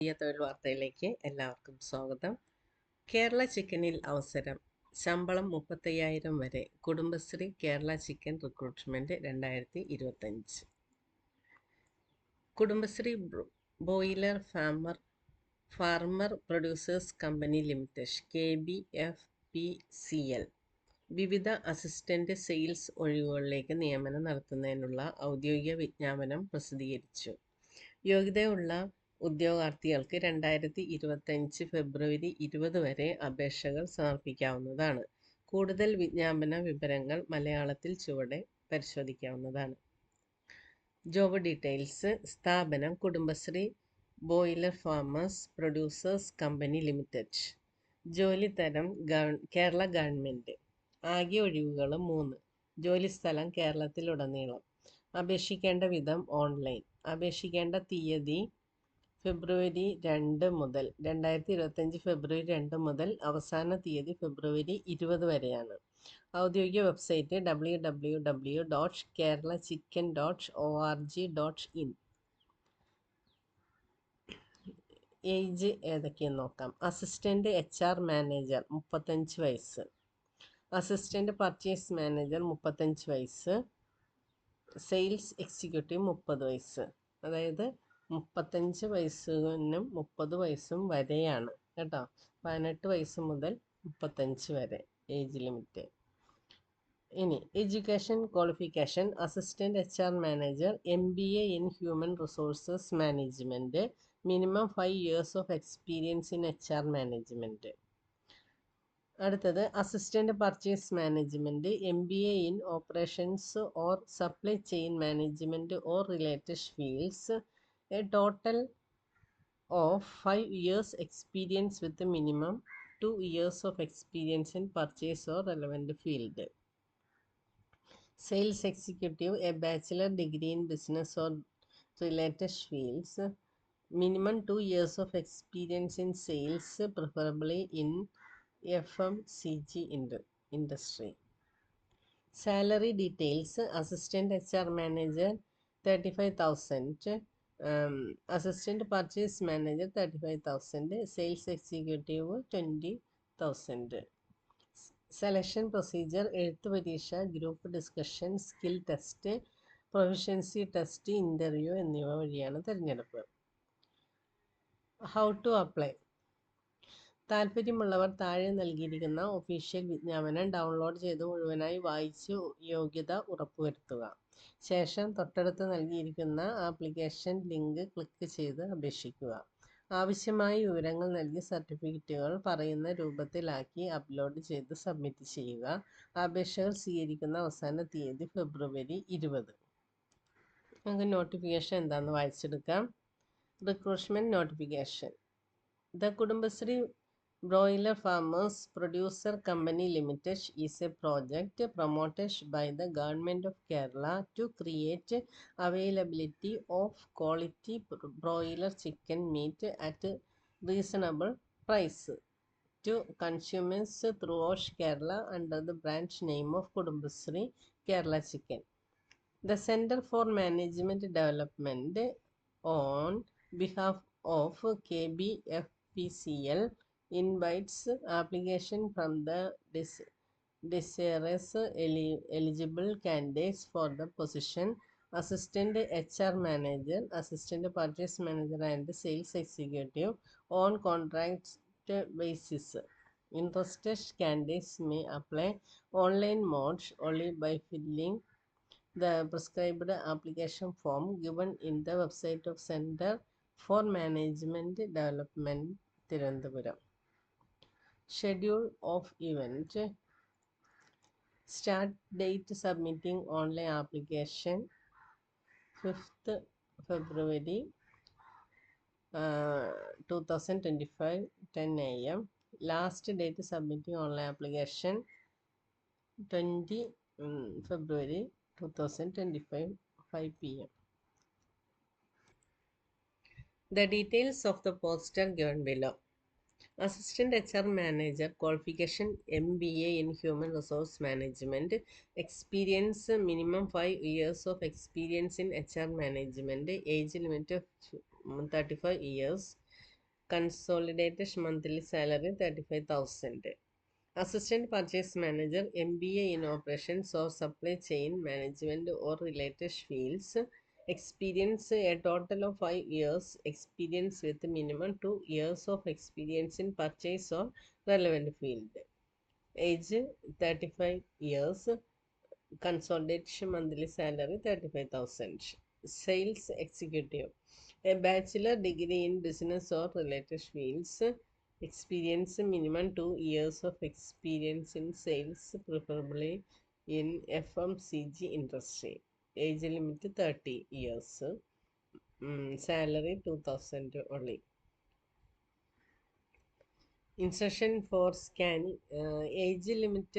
പുതിയ തൊഴിൽ വാർത്തയിലേക്ക് എല്ലാവർക്കും സ്വാഗതം. കേരള ചിക്കനിൽ അവസരം. ശമ്പളം 35,000 വരെ. Kudumbashree Kerala chicken recruitment 2025. Kudumbashree boiler farmer producers company limited KBFPCL വിവിധ അസിസ്റ്റന്റ് സെയിൽസ് ഒഴിവുകളിലേക്ക് നിയമനം നടത്തുന്നതിനുള്ള ഔദ്യോഗിക വിജ്ഞാപനം പ്രസിദ്ധീകരിച്ചു. യോഗ്യതയുള്ള ഉദ്യോഗാർത്ഥികൾക്ക് 2025 ഫെബ്രുവരി 20 വരെ അപേക്ഷകൾ സമർപ്പിക്കാവുന്നതാണ്. കൂടുതൽ വിജ്ഞാപന വിവരങ്ങൾ മലയാളത്തിൽ ചുവടെ പരിശോധിക്കാവുന്നതാണ്. Job details. സ്ഥാപനം Kudumbashree broiler farmers producers company limited. ജോലി തരം കേരള ഗവൺമെൻറ്. ആകെ ഒഴിവുകൾ 3. ജോലിസ്ഥലം കേരളത്തിലുടനീളം. അപേക്ഷിക്കേണ്ട വിധം ഓൺലൈൻ. അപേക്ഷിക്കേണ്ട തീയതി ഫെബ്രുവരി 2 മുതൽ 2025 ഫെബ്രുവരി 2 മുതൽ അവസാന തീയതി ഫെബ്രുവരി 20 വരെയാണ്. ഔദ്യോഗിക വെബ്സൈറ്റ് www.keralachicken.org.in. ഏജ് ഏതൊക്കെയെന്ന് നോക്കാം. അസിസ്റ്റന്റ് HR മാനേജർ 35 വയസ്സ്. അസിസ്റ്റന്റ് പർച്ചേസ് മാനേജർ 35 വയസ്സ്. സെയിൽസ് എക്സിക്യൂട്ടീവ് 30 വയസ്സ്. അതായത് 35 വയസ്സിനും 30 വയസ്സും വരെയാണ് കേട്ടോ. 18 വയസ്സ് മുതൽ 35 വരെ ഏജ് ലിമിറ്റ്. ഇനി education qualification. Assistant HR manager MBA in human resources management. Minimum 5 years of experience in HR management. അടുത്തത് assistant purchase management. MBA in operations or supply chain management or related fields. A total of 5 years experience with a minimum 2 years of experience in purchase or relevant field. Sales executive. A bachelor degree in business or related fields. Minimum 2 years of experience in sales, preferably in FMCG industry. Salary details. Assistant HR manager 35,000. Assistant purchase manager 35,000. Sales executive 20,000. Selection procedure. എഴുത്ത് പരീക്ഷ, group discussion, skill test, proficiency test, interview എന്നിവ വഴിയാണ് തിരഞ്ഞെടുപ്പ്. How to apply. താല്പര്യമുള്ളവർ താഴെ നൽകിയിരിക്കുന്ന official വിജ്ഞാപനം download ചെയ്ത് മുഴുവനായി വായിച്ച് യോഗ്യത ഉറപ്പുവരുത്തുക. ശേഷം തൊട്ടടുത്ത് നൽകിയിരിക്കുന്ന ആപ്ലിക്കേഷൻ ലിങ്ക് ക്ലിക്ക് ചെയ്ത് അപേക്ഷിക്കുക. ആവശ്യമായ വിവരങ്ങൾ നൽകി സർട്ടിഫിക്കറ്റുകൾ പറയുന്ന രൂപത്തിലാക്കി അപ്ലോഡ് ചെയ്ത് സബ്മിറ്റ് ചെയ്യുക. അപേക്ഷകൾ സ്വീകരിക്കുന്ന അവസാന തീയതി ഫെബ്രുവരി 20. നമുക്ക് നോട്ടിഫിക്കേഷൻ എന്താണെന്ന് വായിച്ചെടുക്കാം. Recruitment notification. The Kudumbasri Broiler Farmers Producer Company Limited is a project promoted by the Government of Kerala to create availability of quality broiler chicken meat at reasonable price to consumers throughout Kerala under the branch name of Kudumbasri Kerala Chicken. The Center for Management Development on behalf of KBFPCL invites application from the desirous eligible candidates for the position Assistant HR Manager, Assistant Purchase Manager and Sales Executive on contract basis. Interested candidates may apply online mode only by filling the prescribed application form given in the website of Center for Management Development, Tirunelveli. Schedule of event. Start date submitting online application 5th February 2025 10 AM. Last date submitting online application 20 February 2025 5 PM. The details of the post are given below. Assistant HR Manager. Qualification MBA in Human Resource Management. Experience minimum 5 years of experience in HR Management. Age limit of 35 years. consolidated monthly salary 35,000. Assistant Purchase Manager, MBA in Operations or Supply Chain Management or related fields. Experience a total of 5 years. Experience with minimum 2 years of experience in purchase or relevant field. Age 35 years. Consolidation monthly salary 35,000. Sales Executive. A bachelor degree in business or related fields. Experience minimum 2 years of experience in sales, preferably in FMCG industry. Age limit 30 years. Salary 2,000 only. Insertion for scanning. Age limit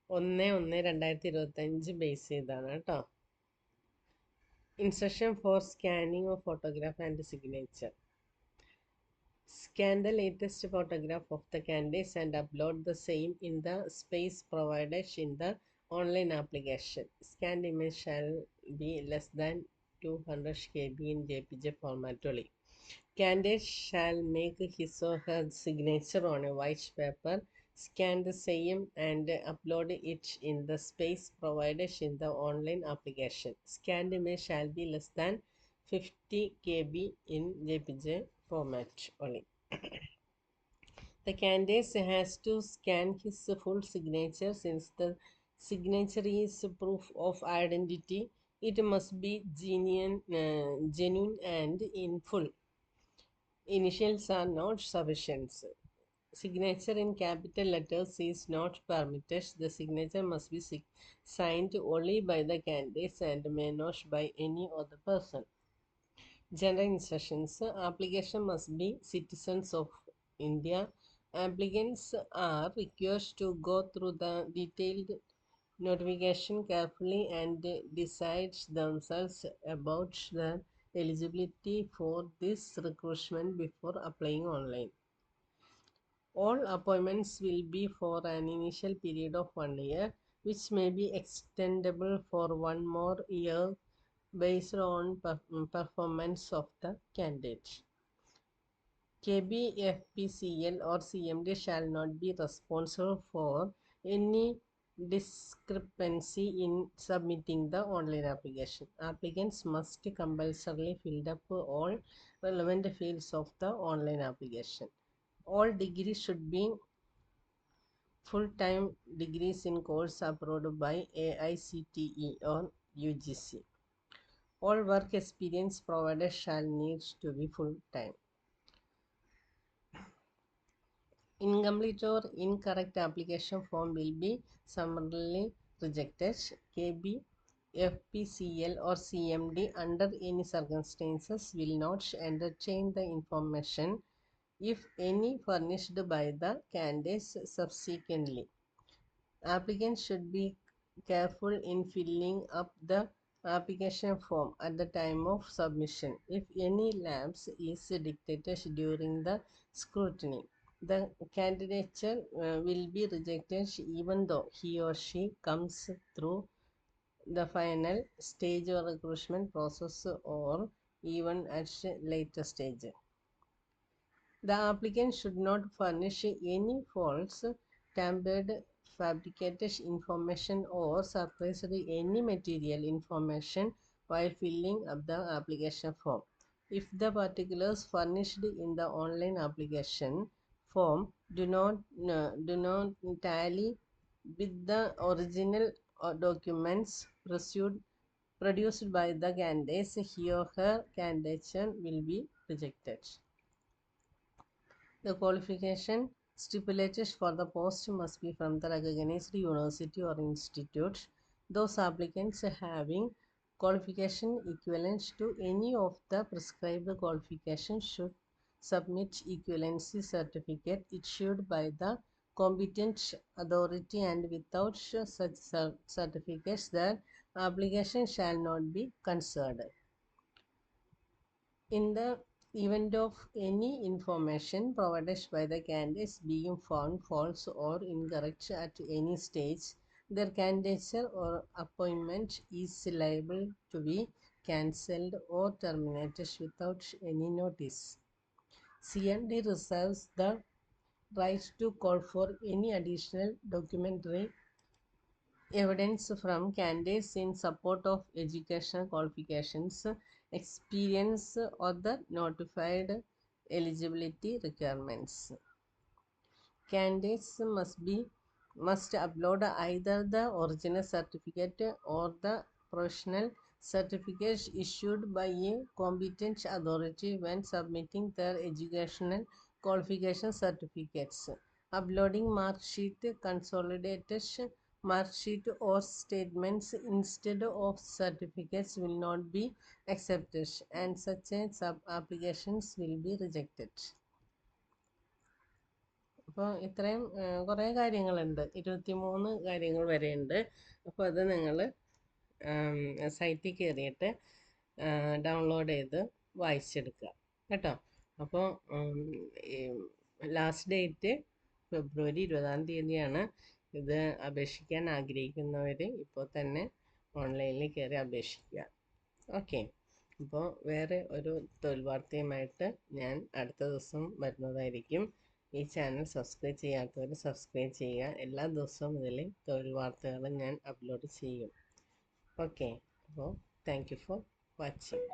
1/1/2025 base ചെയ്താണ് കേട്ടോ. Insertion for scanning of photograph and signature. Scan the latest photograph of the candidates and upload the same in the space provided in the online application. Scanned image shall be less than 200 KB in JPG format only. Candidate shall make his or her signature on a white paper, scan the same and upload it in the space provided in the online application. Scanned image shall be less than 50 KB in JPG format only. The candidate has to scan his full signature since the signature is proof of identity. It must be genuine and in full. Initials are not sufficient. Signature in capital letters is not permitted. The signature must be signed only by the candidates and may not by any other person. General instructions. Application must be citizens of India. Applicants are requested to go through the detailed notification carefully and decide themselves about the eligibility for this recruitment before applying online. All appointments will be for an initial period of 1 year, which may be extendable for 1 more year based on performance of the candidate. KBFPCL or CMD shall not be responsible for any discrepancy in submitting the online application. Applicants must compulsorily fill up all relevant fields of the online application. All degrees should be full-time degrees in course approved by AICTE or UGC. All work experience provided shall need to be full-time. Incomplete or incorrect application form will be summarily rejected. KB, FPCL or CMD under any circumstances will not entertain the information if any furnished by the candidates subsequently. Applicants should be careful in filling up the application form at the time of submission. If any lapse is detected during the scrutiny, the candidature will be rejected even though he or she comes through the final stage of recruitment process or even at a later stage. The applicant should not furnish any false, tampered, fabricated information or suppressed any material information while filling up the application form. If the particulars furnished in the online application form do not tally with the original documents produced by the candidates, he or her candidature will be rejected. The qualification stipulated for the post must be from the recognized university or institute. Those applicants having qualification equivalent to any of the prescribed qualifications should submit equivalency certificate issued by the competent authority, and without such certificates the application shall not be considered. In the event of any information provided by the candidates being found false or incorrect at any stage, their candidature or appointment is liable to be cancelled or terminated without any notice. CMD reserves the right to call for any additional documentary evidence from candidates in support of educational qualifications, experience, or the notified eligibility requirements. Candidates must upload either the original certificate or the professional certificate issued by a competent authority when submitting their educational qualification certificates. Uploading mark sheet, consolidated mark sheet or statements instead of certificates will not be accepted, and such applications will be rejected. അപ്പോൾ ഇത്രയും കുറേ കാര്യങ്ങളുണ്ട്, 23 കാര്യങ്ങൾ വരെയുണ്ട്. അപ്പോൾ അത് നിങ്ങൾ സൈറ്റിൽ കയറിയിട്ട് ഡൗൺലോഡ് ചെയ്ത് വായിച്ചെടുക്കുക കേട്ടോ. അപ്പോൾ ലാസ്റ്റ് ഡേറ്റ് ഫെബ്രുവരി 20-ാം തീയതിയാണ്. ഇത് അപേക്ഷിക്കാൻ ആഗ്രഹിക്കുന്നവർ ഇപ്പോൾ തന്നെ ഓൺലൈനിൽ കയറി അപേക്ഷിക്കുക. ഓക്കെ. അപ്പോൾ വേറെ ഒരു തൊഴിൽ വാർത്തയുമായിട്ട് ഞാൻ അടുത്ത ദിവസം വരുന്നതായിരിക്കും. ഈ ചാനൽ സബ്സ്ക്രൈബ് ചെയ്യാത്തവർ സബ്സ്ക്രൈബ് ചെയ്യുക. എല്ലാ ദിവസവും ഇതിൽ തൊഴിൽ വാർത്തകൾ ഞാൻ അപ്ലോഡ് ചെയ്യും. ഓക്കെ. അപ്പോൾ താങ്ക് യു ഫോർ വാച്ചിങ്.